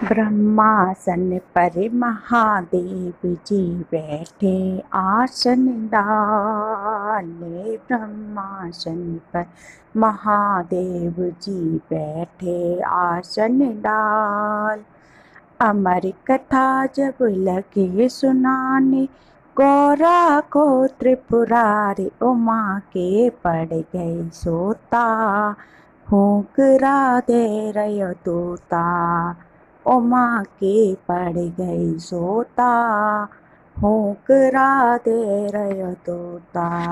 ब्रह्मासन पर महादेव जी बैठे आसन डाले। ब्रह्मासन पर महादेव जी बैठे आसन डाल। अमर कथा जब लगे सुनाने, गौरा को त्रिपुरारी उमा के पड़ गई सोता। फूंकरा दे रयो तोता, उमा के पड़ गई सोता। फूंकरा दे रयो तोता।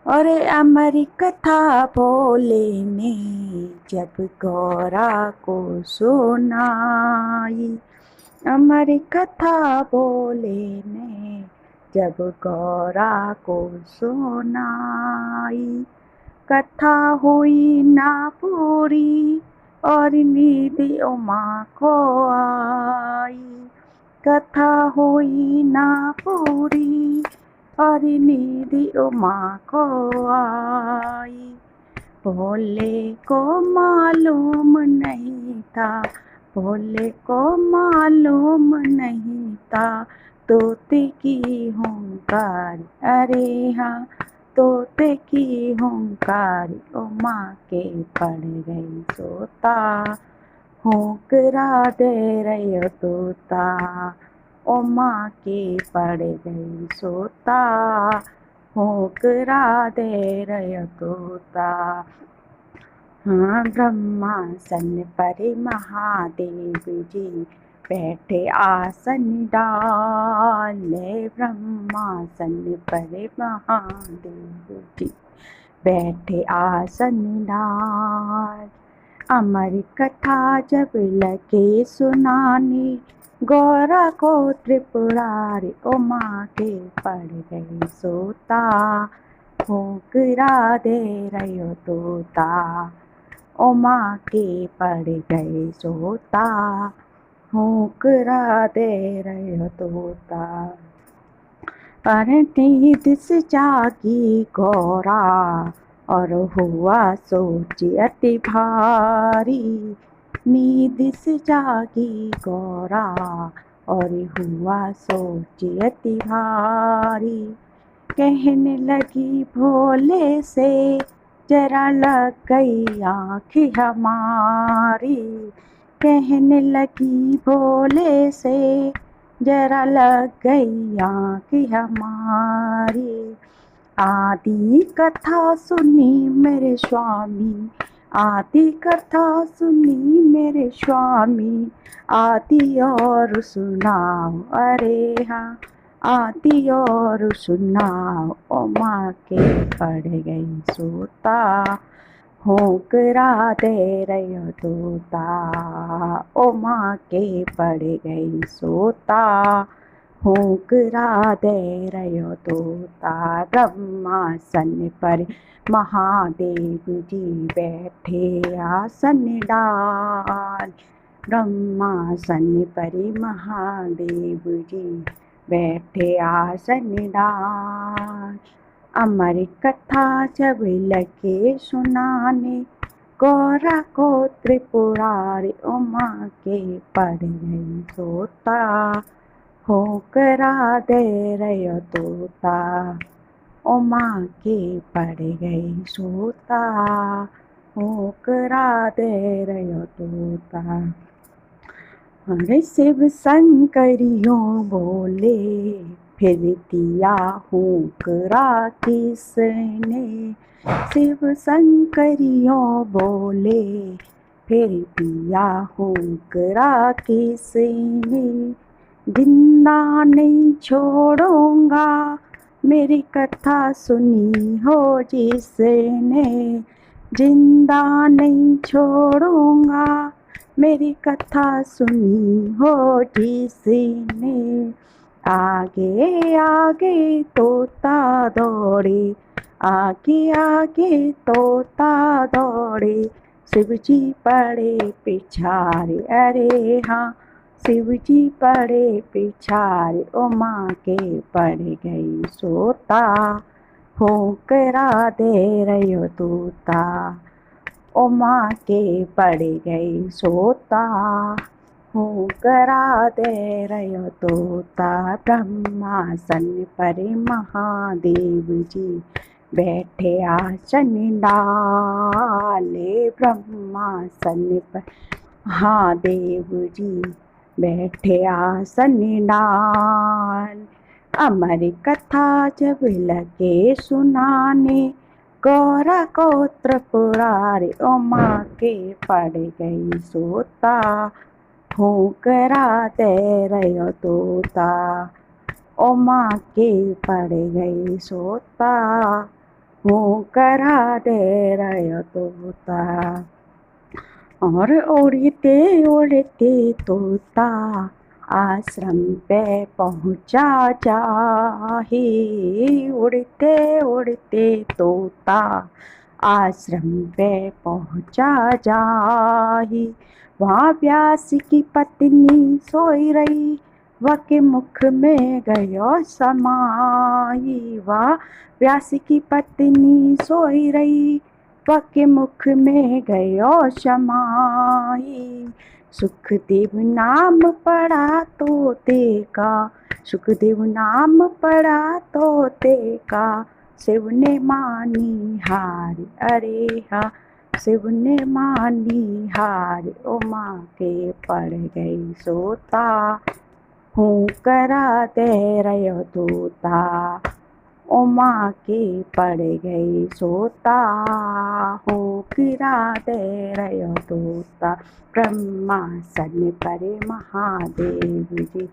और अमर कथा भोले ने जब गौरा को सुनाई। अमर कथा भोले ने जब गौरा को सुनाई। कथा हुई ना पूरी और नींद उमा को आई। कथा हुई ना पूरी और नींद उमा को आई। भोले को मालूम नहीं था, भोले को मालूम नहीं था, तोते की हुंकार। अरे हाँ, तोते की हुंकार उमा के पड़ गई सोता। हुंकरा दे रयो तोता, उमा के पड़ गई सोता। हुंकरा दे रयो तोता। हाँ, ब्रह्मासन पर महादेव जी बैठे आसन डाले। ब्रह्मासन पर महादेव जी बैठे आसन डाल। अमर कथा जब लगे सुनाने, गौरा को त्रिपुरारी उमा के पड़ गई सोता। फूंकरा दे रयो तोता, उमा के पड़ गई सोता। फूंकरा दे रयो तोता। पर नींद से जागी गौरा और हुआ सोच अति भारी। नींद से जागी गौरा और हुआ सोच अति भारी। कहने लगी भोले से, जरा लग गई आँख हमारी। कहने लगी भोले से, जरा लग गई आँख हमारी। आदि कथा सुनी मेरे स्वामी, आदि कथा सुनी मेरे स्वामी। आदि और सुनाओ, अरे हाँ, आदि और सुनाओ। उमा के पड़ गई सोता। हुंकरा दे रयो तोता, उमा के पड़ गई सोता। हुंकरा दे रयो तोता। ब्रह्मासन पर महादेव जी बैठे आसन डाल। ब्रह्मासन पर महादेव जी बैठे आसन डाल। अमर कथा जब लगे सुनाने, गौरा को त्रिपुरारी उमा के पड़ गई सोता। हुंकरा दे रयो तोता, उमा के पड़ गई सोता। हुंकरा दे रयो तोता। अरे शिव शंकरियों बोले, फिर दिया हुंकरा किसने। शिव शंकरियों बोले, फिर दिया हुंकरा किसने। जिंदा नहीं छोड़ूंगा, मेरी कथा सुनी हो जिसने। जिंदा नहीं छोड़ूंगा, मेरी कथा सुनी हो जिसने। आगे आगे तोता दौड़े, आगे आगे तोता दौड़े। शिव जी पड़े पिछारे, अरे हाँ, शिव जी पड़े पिछारे। उमा के पड़ गई सोता। हुंकरा दे रयो तोता, उमा के पड़ गई सोता। हूँ करा दे रयो तोता। ब्रह्मासन पर महादेव जी बैठे आसन डाले। ब्रह्मासन पर महादेव जी बैठे आसन डाल। अमर कथा जब लगे सुनाने, गौरा को त्रिपुरारी उमा के पड़ गई सोता। हूँ करा दे रयो तोता, उमा के पड़ गई सोता। हूँ करा दे रयो तोता। और उड़ते उड़ते तोता आश्रम पे पहुँचा जाहे। उड़ते उड़ते तोता आश्रम पे पहुँचा जाहे। वहाँ व्यास की पत्नी सोई रही, वके मुख में गयो समाई। वहाँ व्यास की पत्नी सोई रही, वके मुख में गयो समाई। सुखदेव नाम पड़ा तोते का, सुखदेव नाम पड़ा तोते का। शिव ने मानी हार, अरे हा शिव ने मानी हार। उमा के पड़ गई सोता। हूँ करा दे रयो तोता, उमा के पड़ गई सोता। हूँ करा दे रयो तोता। ब्रह्मासन पर महादेव जी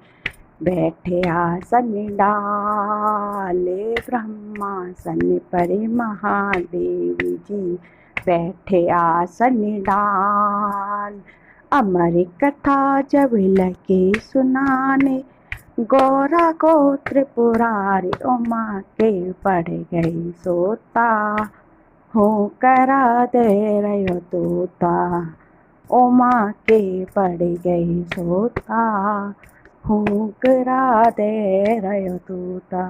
बैठे आसन डाले। ब्रह्मासन पर महादेव जी बैठे आसन डाल। अमर कथा जब लगे सुनाने, गौरा को त्रिपुरारी उमा के पड़ गई सोता। हूँ करा दे रयो तोता, उमा के पड़ गई सोता। हूँ करा दे रयो तोता।